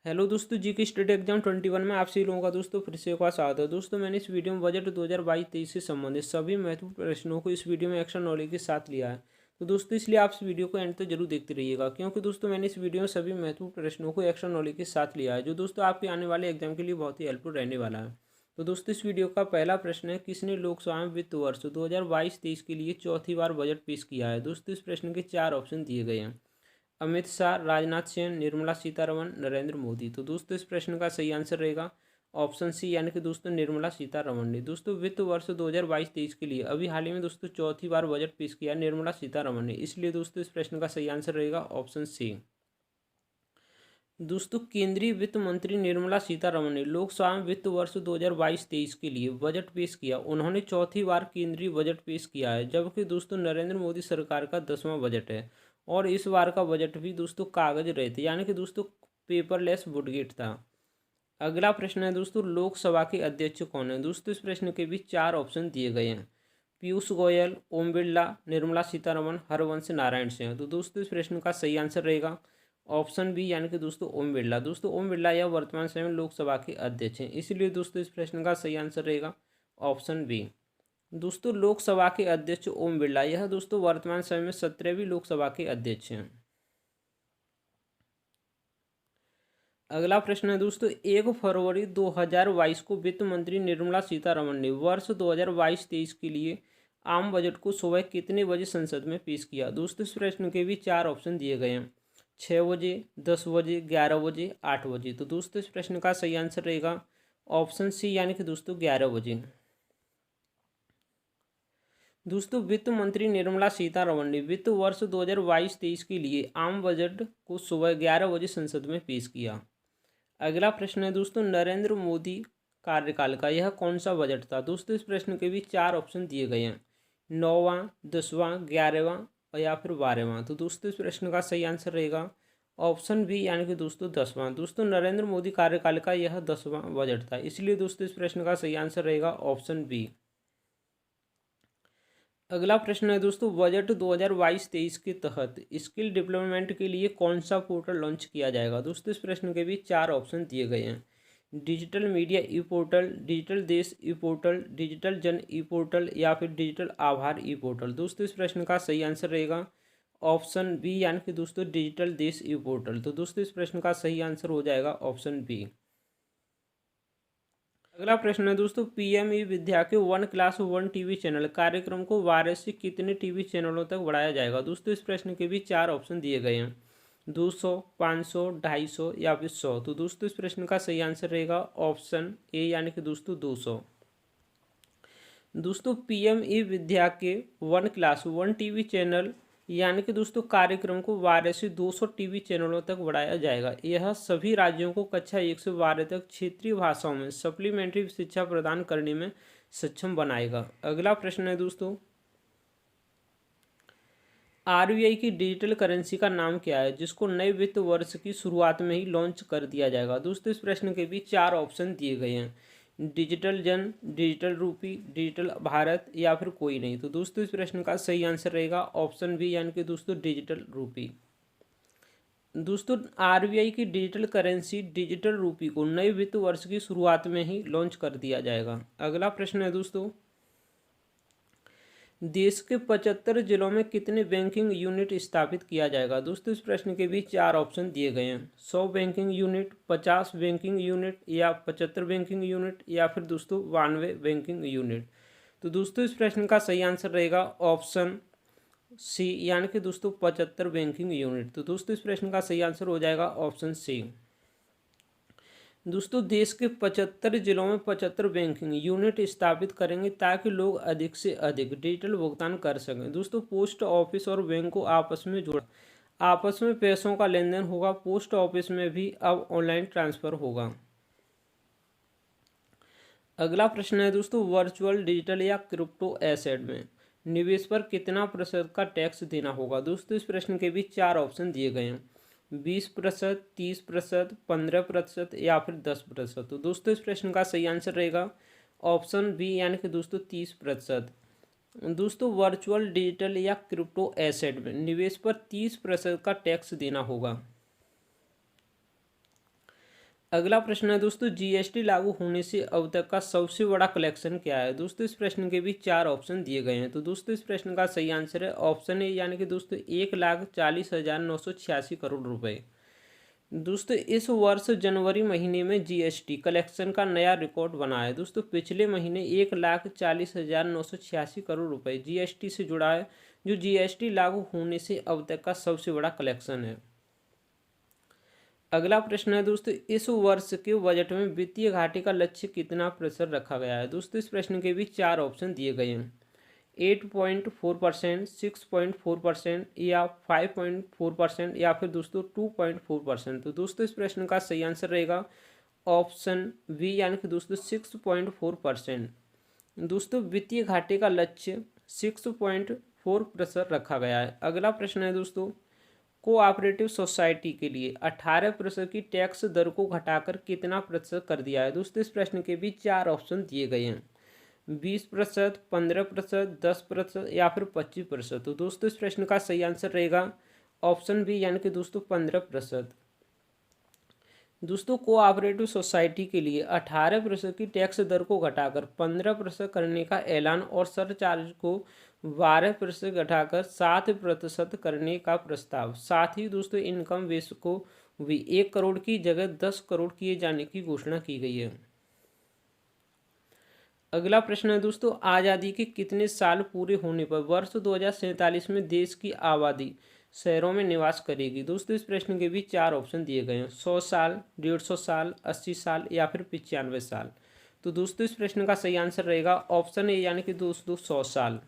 Hello दोस्तों, जी के state exam 21 में आप सभी लोगों का दोस्तों फिर से एक बार स्वागत है। दोस्तों मैंने इस वीडियो में बजट 2022-23 से संबंधित सभी महत्वपूर्ण प्रश्नों को इस वीडियो में एक्स्ट्रा नॉलेज के साथ लिया है। तो दोस्तों इसलिए आप इस वीडियो को एंड तक जरूर देखते रहिएगा, क्योंकि दोस्तों मैंने इस वीडियो में सभी महत्वपूर्ण प्रश्नों को एक्स्ट्रा नॉलेज के साथ लिया है, जो दोस्तों आपके आने वाले एग्जाम के लिए बहुत ही हेल्पफुल रहने वाला है। तो दोस्तों इस वीडियो का पहला प्रश्न है, किसने लोकसभा में वित्त वर्ष 2022-23 के लिए चौथी बार बजट पेश किया है। दोस्तों इस प्रश्न के चार ऑप्शन दिए गए हैं। अमित शाह, राजनाथ सिंह, निर्मला सीतारमण, नरेंद्र मोदी। तो दोस्तों इस प्रश्न का सही आंसर रहेगा ऑप्शन सी, यानी कि दोस्तों निर्मला सीतारमण ने। दोस्तों वित्त वर्ष 2022-23 के लिए अभी हाल ही में दोस्तों चौथी बार बजट पेश किया निर्मला सीतारमण ने, इसलिए दोस्तों इस प्रश्न का सही आंसर रहेगा ऑप्शन सी। दोस्तों केंद्रीय वित्त मंत्री निर्मला सीतारमण ने लोकसभा में वित्त वर्ष 2022-23 के लिए बजट पेश किया। उन्होंने चौथी बार केंद्रीय बजट पेश किया है, जबकि दोस्तों नरेंद्र मोदी सरकार का 10वां बजट है और इस बार का बजट भी दोस्तों कागज रहित, यानी कि दोस्तों पेपरलेस बजट था। अगला प्रश्न है दोस्तों, लोकसभा के अध्यक्ष कौन है। दोस्तों इस प्रश्न के भी चार ऑप्शन दिए गए हैं। पीयूष गोयल, ओम बिरला, निर्मला सीतारमण, हरवंश नारायण सिंह। तो दोस्तों इस प्रश्न का सही आंसर रहेगा ऑप्शन बी, यानी कि दोस्तों ओम बिरला। दोस्तों ओम बिरला यह वर्तमान समय में लोकसभा के अध्यक्ष हैं, इसलिए दोस्तों इस प्रश्न का सही आंसर रहेगा ऑप्शन बी। दोस्तों लोकसभा के अध्यक्ष ओम बिरला यह दोस्तों वर्तमान समय में 17वीं लोकसभा के अध्यक्ष हैं। अगला प्रश्न है दोस्तों, 1 फरवरी 2022 को वित्त मंत्री निर्मला सीतारमण ने वर्ष 2022-23 के लिए आम बजट को सुबह कितने बजे संसद में पेश किया। दोस्तों इस प्रश्न के भी चार ऑप्शन दिए गए हैं। 6 बजे, 10 बजे, 11 बजे, 8 बजे। तो दोस्तों इस प्रश्न का सही आंसर रहेगा ऑप्शन सी, यानी कि दोस्तों 11 बजे। दोस्तों वित्त मंत्री निर्मला सीतारमण ने वित्त वर्ष 2022-23 के लिए आम बजट को सुबह 11 बजे संसद में पेश किया। अगला प्रश्न है दोस्तों, नरेंद्र मोदी कार्यकाल का यह कौन सा बजट था। दोस्तों इस प्रश्न के भी चार ऑप्शन दिए गए हैं। 9वां, 10वां, 11वां और या फिर 12वां। तो दोस्तों इस प्रश्न का सही आंसर रहेगा ऑप्शन बी, यानी कि दोस्तों 10वां। दोस्तों नरेंद्र मोदी कार्यकाल का यह 10वां बजट था, इसलिए दोस्तों इस प्रश्न का सही आंसर रहेगा ऑप्शन बी। अगला प्रश्न है दोस्तों, बजट 2022-23 के तहत स्किल डेवलपमेंट के लिए कौन सा पोर्टल लॉन्च किया जाएगा। दोस्तों इस प्रश्न के भी चार ऑप्शन दिए गए हैं। डिजिटल मीडिया ई पोर्टल, डिजिटल देश ई पोर्टल, डिजिटल जन ई पोर्टल या फिर डिजिटल आभार ई पोर्टल। दोस्तों इस प्रश्न का सही आंसर रहेगा ऑप्शन बी, यानी कि दोस्तों डिजिटल देश ई पोर्टल। तो दोस्तों इस प्रश्न का सही आंसर हो जाएगा ऑप्शन बी। अगला प्रश्न है दोस्तों, पीएमई विद्या के 1 क्लास 1 टीवी चैनल कार्यक्रम को 12 से कितने टीवी चैनलों तक बढ़ाया जाएगा। दोस्तों इस प्रश्न के भी चार ऑप्शन दिए गए हैं। 200, 500, 250 या फिर 100। तो दोस्तों इस प्रश्न का सही आंसर रहेगा ऑप्शन ए, यानी कि दोस्तों 200। दोस्तों पीएमई विद्या के 1 क्लास 1 टीवी चैनल यानी कि दोस्तों कार्यक्रम को 12 से 200 टीवी चैनलों तक बढ़ाया जाएगा। यह सभी राज्यों को कक्षा 1 से 12 तक क्षेत्रीय भाषाओं में सप्लीमेंट्री शिक्षा प्रदान करने में सक्षम बनाएगा। अगला प्रश्न है दोस्तों, आरबीआई की डिजिटल करेंसी का नाम क्या है, जिसको नए वित्त वर्ष की शुरुआत में ही लॉन्च कर दिया जाएगा। दोस्तों इस प्रश्न के भी चार ऑप्शन दिए गए हैं। डिजिटल जन, डिजिटल रूपी, डिजिटल भारत या फिर कोई नहीं। तो दोस्तों इस प्रश्न का सही आंसर रहेगा ऑप्शन बी, यानी कि दोस्तों डिजिटल रूपी। दोस्तों आरबीआई की डिजिटल करेंसी डिजिटल रूपी को नए वित्त वर्ष की शुरुआत में ही लॉन्च कर दिया जाएगा। अगला प्रश्न है दोस्तों, देश के 75 जिलों में कितने बैंकिंग यूनिट स्थापित किया जाएगा। दोस्तों इस प्रश्न के भी चार ऑप्शन दिए गए हैं। 100 बैंकिंग यूनिट, 50 बैंकिंग यूनिट या 75 बैंकिंग यूनिट या फिर दोस्तों 92 बैंकिंग यूनिट। तो दोस्तों इस प्रश्न का सही आंसर रहेगा ऑप्शन सी, यानी कि दोस्तों 75 बैंकिंग यूनिट। तो दोस्तों इस प्रश्न का सही आंसर हो जाएगा ऑप्शन सी। दोस्तों देश के 75 जिलों में 75 बैंकिंग यूनिट स्थापित करेंगे ताकि लोग अधिक से अधिक डिजिटल भुगतान कर सकें। दोस्तों पोस्ट ऑफिस और बैंक को आपस में जोड़ा, आपस में पैसों का लेन देन होगा। पोस्ट ऑफिस में भी अब ऑनलाइन ट्रांसफर होगा। अगला प्रश्न है दोस्तों, वर्चुअल डिजिटल या क्रिप्टो एसेट में निवेश पर कितना प्रतिशत का टैक्स देना होगा। दोस्तों इस प्रश्न के भी चार ऑप्शन दिए गए हैं। 20%, 30%, 15% या फिर 10%। तो दोस्तों इस प्रश्न का सही आंसर रहेगा ऑप्शन बी, यानी कि दोस्तों 30%। दोस्तों वर्चुअल डिजिटल या क्रिप्टो एसेट में निवेश पर 30% का टैक्स देना होगा। अगला प्रश्न है दोस्तों, जीएसटी लागू होने से अब तक का सबसे बड़ा कलेक्शन क्या है। दोस्तों इस प्रश्न के भी चार ऑप्शन दिए गए हैं। तो दोस्तों इस प्रश्न का सही आंसर है ऑप्शन ए, यानी कि दोस्तों 1,40,986 करोड़ रुपए। दोस्तों इस वर्ष जनवरी महीने में जीएसटी कलेक्शन का नया रिकॉर्ड बना है। दोस्तों पिछले महीने 1,40,986 करोड़ रुपए जीएसटी से जुड़ा है, जो जीएसटी लागू होने से अब तक का सबसे बड़ा कलेक्शन है। अगला प्रश्न है दोस्तों, इस वर्ष के बजट में वित्तीय घाटे का लक्ष्य कितना प्रतिशत रखा गया है। दोस्तों इस प्रश्न के भी चार ऑप्शन दिए गए हैं। 8.4%, 6.4% या 5.4% या फिर दोस्तों 2.4%। तो दोस्तों इस प्रश्न का सही आंसर रहेगा ऑप्शन बी, यानी कि दोस्तों 6.4%। दोस्तों वित्तीय घाटे का लक्ष्य 6.4% रखा गया है। अगला प्रश्न है दोस्तों, कोऑपरेटिव सोसाइटी के लिए 18% की टैक्स दर को घटाकर कितना प्रतिशत कर दिया है। दोस्तों इस प्रश्न के भी चार ऑप्शन दिए गए हैं। 20%, 15%, 10% या फिर 25%। तो दोस्तों इस प्रश्न का सही आंसर रहेगा ऑप्शन बी, यानी कि दोस्तों 15%। दोस्तों कोऑपरेटिव सोसाइटी के लिए 18% की टैक्स दर को घटाकर 15% करने का ऐलान और सरचार्ज को 12% घटाकर 7% करने का प्रस्ताव। साथ ही दोस्तों इनकम बेस को भी 1 करोड़ की जगह 10 करोड़ किए जाने की घोषणा की गई है। अगला प्रश्न है दोस्तों, आज़ादी के कितने साल पूरे होने पर वर्ष 2047 में देश की आबादी शहरों में निवास करेगी। दोस्तों इस प्रश्न के भी चार ऑप्शन दिए गए हैं। 100 साल, 150 साल, 80 साल या फिर 95 साल। तो दोस्तों इस प्रश्न का सही आंसर रहेगा ऑप्शन ए, यानी कि दोस्तों 100 साल।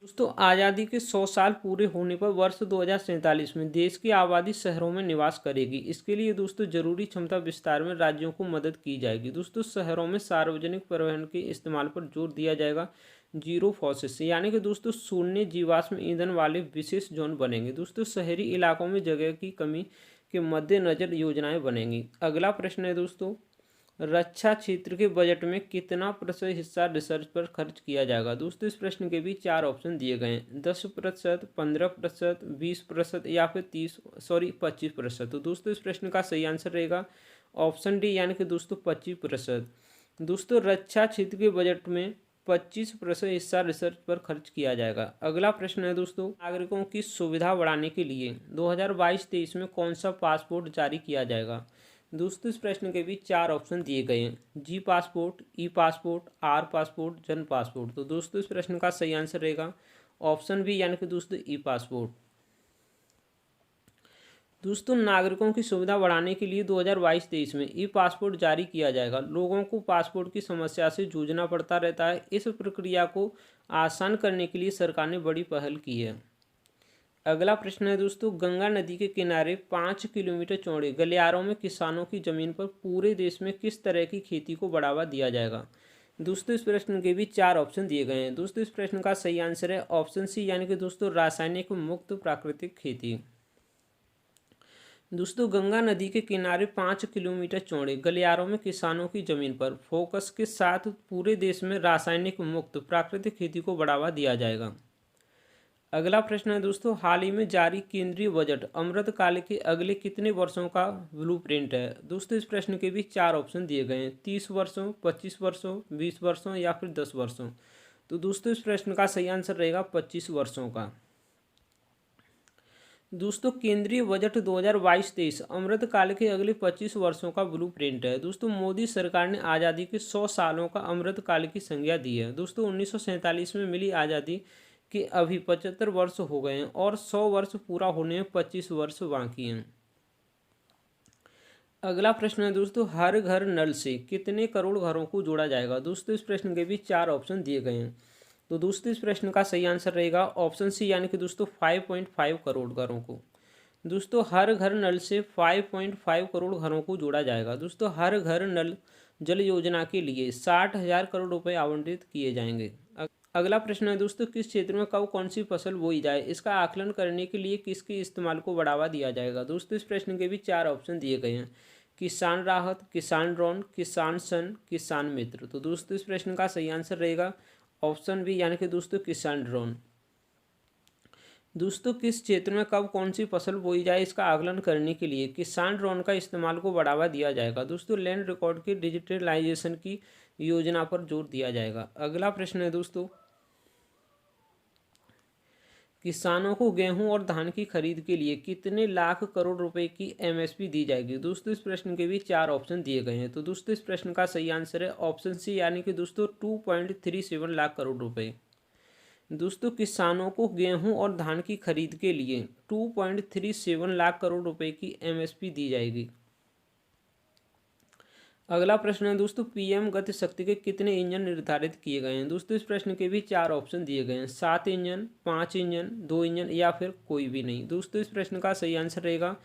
दोस्तों आज़ादी के 100 साल पूरे होने पर वर्ष 2047 में देश की आबादी शहरों में निवास करेगी। इसके लिए दोस्तों जरूरी क्षमता विस्तार में राज्यों को मदद की जाएगी। दोस्तों शहरों में सार्वजनिक परिवहन के इस्तेमाल पर जोर दिया जाएगा। जीरो फॉसिल, यानी कि दोस्तों शून्य जीवाश्म ईंधन वाले विशेष जोन बनेंगे। दोस्तों शहरी इलाकों में जगह की कमी के मद्देनजर योजनाएं बनेंगी। अगला प्रश्न है दोस्तों, रक्षा क्षेत्र के बजट में कितना प्रतिशत हिस्सा रिसर्च पर खर्च किया जाएगा। दोस्तों इस प्रश्न के भी चार ऑप्शन दिए गए हैं। 10%, 15%, 20% या फिर 25%। तो दोस्तों इस प्रश्न का सही आंसर रहेगा ऑप्शन डी, यानी कि दोस्तों 25%। दोस्तों रक्षा क्षेत्र के बजट में 25% हिस्सा रिसर्च पर खर्च किया जाएगा। अगला प्रश्न है दोस्तों, नागरिकों की सुविधा बढ़ाने के लिए 2022-23 में कौन सा पासपोर्ट जारी किया जाएगा। दोस्तों इस प्रश्न के भी चार ऑप्शन दिए गए हैं। जी passport, E passport, are passport, जन पासपोर्ट। तो दोस्तों इस प्रश्न का सही आंसर रहेगा ऑप्शन बी, यानी कि दोस्तों ई पासपोर्ट। दोस्तों नागरिकों की सुविधा बढ़ाने के लिए 2022-23 में ई पासपोर्ट जारी किया जाएगा। लोगों को पासपोर्ट की समस्या से जूझना पड़ता रहता है। इस प्रक्रिया को आसान करने के लिए सरकार ने बड़ी पहल की है। अगला प्रश्न है दोस्तों, गंगा नदी के किनारे 5 किलोमीटर चौड़े गलियारों में किसानों की जमीन पर पूरे देश में किस तरह की खेती को बढ़ावा दिया जाएगा। दोस्तों इस प्रश्न के भी चार ऑप्शन दिए गए हैं। दोस्तों इस प्रश्न का सही आंसर है ऑप्शन सी, यानी कि दोस्तों रासायनिक मुक्त प्राकृतिक खेती। दोस्तों गंगा नदी के किनारे 5 किलोमीटर चौड़े गलियारों में किसानों की जमीन पर फोकस के साथ पूरे देश में रासायनिक मुक्त प्राकृतिक खेती को बढ़ावा दिया जाएगा। अगला प्रश्न है दोस्तों, हाल ही में जारी केंद्रीय बजट अमृतकाल के अगले कितने वर्षों का ब्लूप्रिंट है। दोस्तों इस प्रश्न के भी चार ऑप्शन दिए गए हैं। 30 वर्षों, 25 वर्षों, 20 वर्षों या फिर 10 वर्षों। तो दोस्तों इस प्रश्न का सही आंसर रहेगा 25 वर्षों का। दोस्तों केंद्रीय बजट 2022-23 अमृतकाल के अगले 25 वर्षों का ब्लूप्रिंट है। दोस्तों मोदी सरकार ने आज़ादी के 100 सालों का अमृतकाल की संज्ञा दी है। दोस्तों 1947 में मिली आज़ादी के अभी 75 वर्ष हो गए हैं और 100 वर्ष पूरा होने में 25 वर्ष बाकी हैं। अगला प्रश्न है दोस्तों, हर घर नल से कितने करोड़ घरों को जोड़ा जाएगा। दोस्तों इस प्रश्न के भी चार ऑप्शन दिए गए हैं। तो दोस्तों इस प्रश्न का सही आंसर रहेगा ऑप्शन सी, यानी कि दोस्तों 5.5 करोड़ घरों को। दोस्तों हर घर नल से 5.5 करोड़ घरों को जोड़ा जाएगा। दोस्तों हर घर नल जल योजना के लिए 60,000 करोड़ रुपए आवंटित किए जाएंगे। अगला प्रश्न है दोस्तों, किस क्षेत्र में कब कौन सी फसल बोई जाए, इसका आकलन करने के लिए किसके इस्तेमाल को बढ़ावा दिया जाएगा। दोस्तों इस प्रश्न के भी चार ऑप्शन दिए गए हैं। किसान राहत, किसान ड्रोन, किसान सन, किसान मित्र। तो दोस्तों इस प्रश्न का सही आंसर रहेगा ऑप्शन बी, यानी कि दोस्तों किसान ड्रोन। दोस्तों किस क्षेत्र में कब कौन सी फसल बोई जाए इसका आकलन करने के लिए किसान ड्रोन का इस्तेमाल को बढ़ावा दिया जाएगा। दोस्तों लैंड रिकॉर्ड की डिजिटलाइजेशन की योजना पर जोर दिया जाएगा। अगला प्रश्न है दोस्तों, किसानों को गेहूं और धान की खरीद के लिए कितने लाख करोड़ रुपए की एमएसपी दी जाएगी। दोस्तों इस प्रश्न के भी चार ऑप्शन दिए गए हैं। तो दोस्तों इस प्रश्न का सही आंसर है ऑप्शन सी, यानी कि दोस्तों 2.37 लाख करोड़ रुपए। दोस्तों किसानों को गेहूं और धान की खरीद के लिए 2.37 लाख करोड़ रुपए की एमएसपी दी जाएगी। अगला प्रश्न है दोस्तों, पीएम गति शक्ति के कितने इंजन निर्धारित किए गए हैं। दोस्तों इस प्रश्न के भी चार ऑप्शन दिए गए हैं, 7 इंजन, 5 इंजन, 2 इंजन या फिर कोई भी नहीं। दोस्तों इस प्रश्न का सही आंसर रहेगा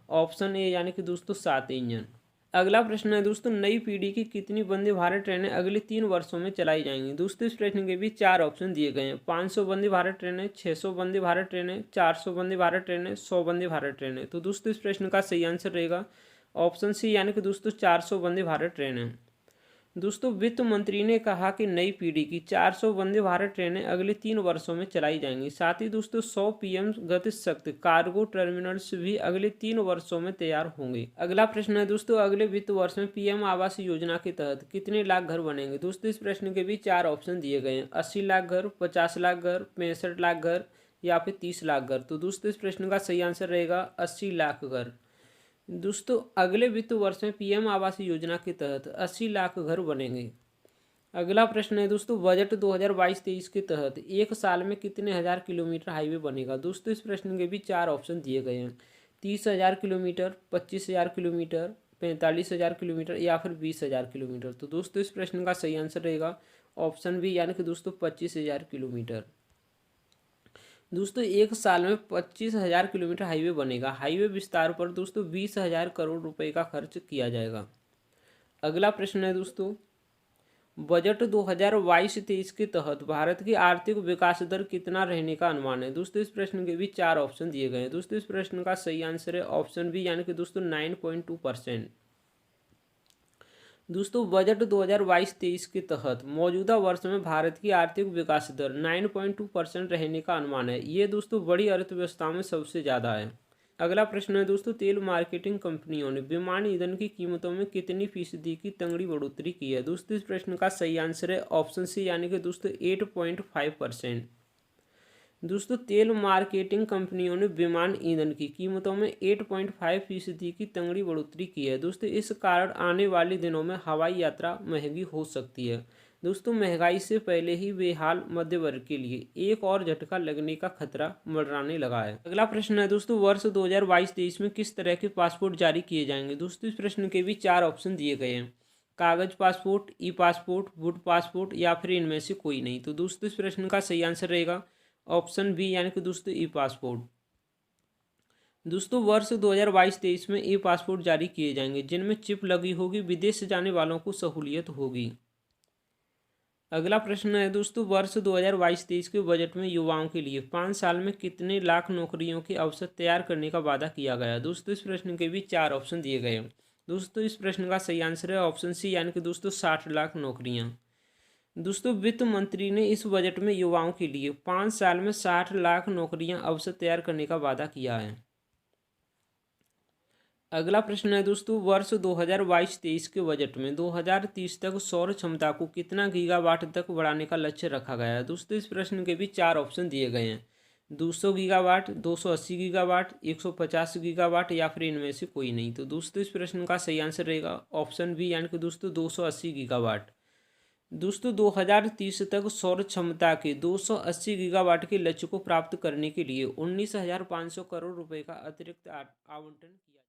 ऑप्शन ए, यानी कि दोस्तों 7 इंजन। अगला प्रश्न है दोस्तों, नई पीढ़ी की कितनी वंदे भारत ट्रेनें अगले 3 वर्षों में चलाई जाएंगी। दोस्तों इस प्रश्न के भी चार ऑप्शन दिए गए हैं, 500 वंदे भारत ट्रेनें, 600 वंदे भारत ट्रेनें, 400 वंदे भारत ट्रेनें, 100 वंदे भारत ट्रेनें। तो दोस्तों इस प्रश्न का सही आंसर रहेगा ऑप्शन सी, यानी कि दोस्तों 400 वंदे भारत ट्रेनें। दोस्तों वित्त मंत्री ने कहा कि नई पीढ़ी की 400 वंदे भारत ट्रेनें अगले 3 वर्षों में चलाई जाएंगी। साथ ही दोस्तों 100 पीएम गति शक्ति कार्गो टर्मिनल्स भी अगले 3 वर्षों में तैयार होंगे। अगला प्रश्न है दोस्तों, अगले वित्त वर्ष में पीएम आवास योजना के तहत कितने लाख घर बनेंगे। दोस्तों इस प्रश्न के भी चार ऑप्शन दिए गए हैं, 80 लाख घर, 50 लाख घर, 65 लाख घर या फिर 30 लाख घर। तो दोस्तों इस प्रश्न का सही आंसर रहेगा 80 लाख घर। दोस्तों अगले वित्त वर्ष में पीएम आवास योजना के तहत 80 लाख घर बनेंगे। अगला प्रश्न है दोस्तों, बजट 2022-23 के तहत एक साल में कितने हजार किलोमीटर हाईवे बनेगा। दोस्तों इस प्रश्न के भी चार ऑप्शन दिए गए हैं, 30,000 किलोमीटर, 25,000 किलोमीटर, 45,000 किलोमीटर या फिर 20,000 किलोमीटर। तो दोस्तों इस प्रश्न का सही आंसर रहेगा ऑप्शन बी, यानी कि दोस्तों 25,000 किलोमीटर। दोस्तों एक साल में 25,000 किलोमीटर हाईवे बनेगा। हाईवे विस्तार पर दोस्तों 20,000 करोड़ रुपए का खर्च किया जाएगा। अगला प्रश्न है दोस्तों, बजट 2022-23 के तहत भारत की आर्थिक विकास दर कितना रहने का अनुमान है। दोस्तों इस प्रश्न के भी चार ऑप्शन दिए गए हैं। दोस्तों इस प्रश्न का सही आंसर है ऑप्शन बी, यानी कि दोस्तों 9.2%। दोस्तों बजट 2022-23 के तहत मौजूदा वर्ष में भारत की आर्थिक विकास दर 9.2% रहने का अनुमान है। ये दोस्तों बड़ी अर्थव्यवस्थाओं में सबसे ज़्यादा है। अगला प्रश्न है दोस्तों, तेल मार्केटिंग कंपनियों ने विमान ईंधन की कीमतों में कितनी फीसदी की तगड़ी बढ़ोतरी की है। दोस्तों इस प्रश्न का सही आंसर है ऑप्शन सी, यानी कि दोस्तों 8.5%। दोस्तों तेल मार्केटिंग कंपनियों ने विमान ईंधन की कीमतों में 8.5% की तगड़ी बढ़ोतरी की है। दोस्तों इस कारण आने वाले दिनों में हवाई यात्रा महंगी हो सकती है। दोस्तों महंगाई से पहले ही बेहाल मध्य वर्ग के लिए एक और झटका लगने का खतरा मंडराने लगा है। अगला प्रश्न है दोस्तों, वर्ष 2022-23 में किस तरह के पासपोर्ट जारी किए जाएंगे। दोस्तों इस प्रश्न के भी चार ऑप्शन दिए गए हैं, कागज passport, E passport, would passport या फिर इनमें से कोई नहीं। तो दोस्तों इस प्रश्न का सही आंसर रहेगा ऑप्शन बी, यानी कि दोस्तों ई पासपोर्ट। दोस्तों वर्ष 2022-23 में ई पासपोर्ट जारी किए जाएंगे जिनमें चिप लगी होगी, विदेश जाने वालों को सहूलियत होगी। अगला प्रश्न है दोस्तों, वर्ष 2022-23 के बजट में युवाओं के लिए 5 साल में कितने लाख नौकरियों के अवसर तैयार करने का वादा किया गया। दोस्तों इस प्रश्न के भी चार ऑप्शन दिए गए हैं। दोस्तों इस प्रश्न का सही आंसर है ऑप्शन सी, यानी कि दोस्तों 60 लाख नौकरियां। दोस्तों वित्त मंत्री ने इस बजट में युवाओं के लिए 5 साल में 60 लाख नौकरियां अवसर तैयार करने का वादा किया है। अगला प्रश्न है दोस्तों, वर्ष 2022-23 के बजट में 2030 तक सौर क्षमता को कितना गीगावाट तक बढ़ाने का लक्ष्य रखा गया है। दोस्तों इस प्रश्न के भी चार ऑप्शन दिए गए हैं, 200 गीगावाट, 280 गीगावाट, 150 गीगावाट या फिर इनमें से कोई नहीं। तो दोस्तों इस प्रश्न का सही आंसर रहेगा ऑप्शन बी, यानी कि दोस्तों 280 गीगावाट। दोस्तों 2030 तक सौर क्षमता के 280 गीगावाट के लक्ष्य को प्राप्त करने के लिए 19,500 करोड़ रुपए का अतिरिक्त आवंटन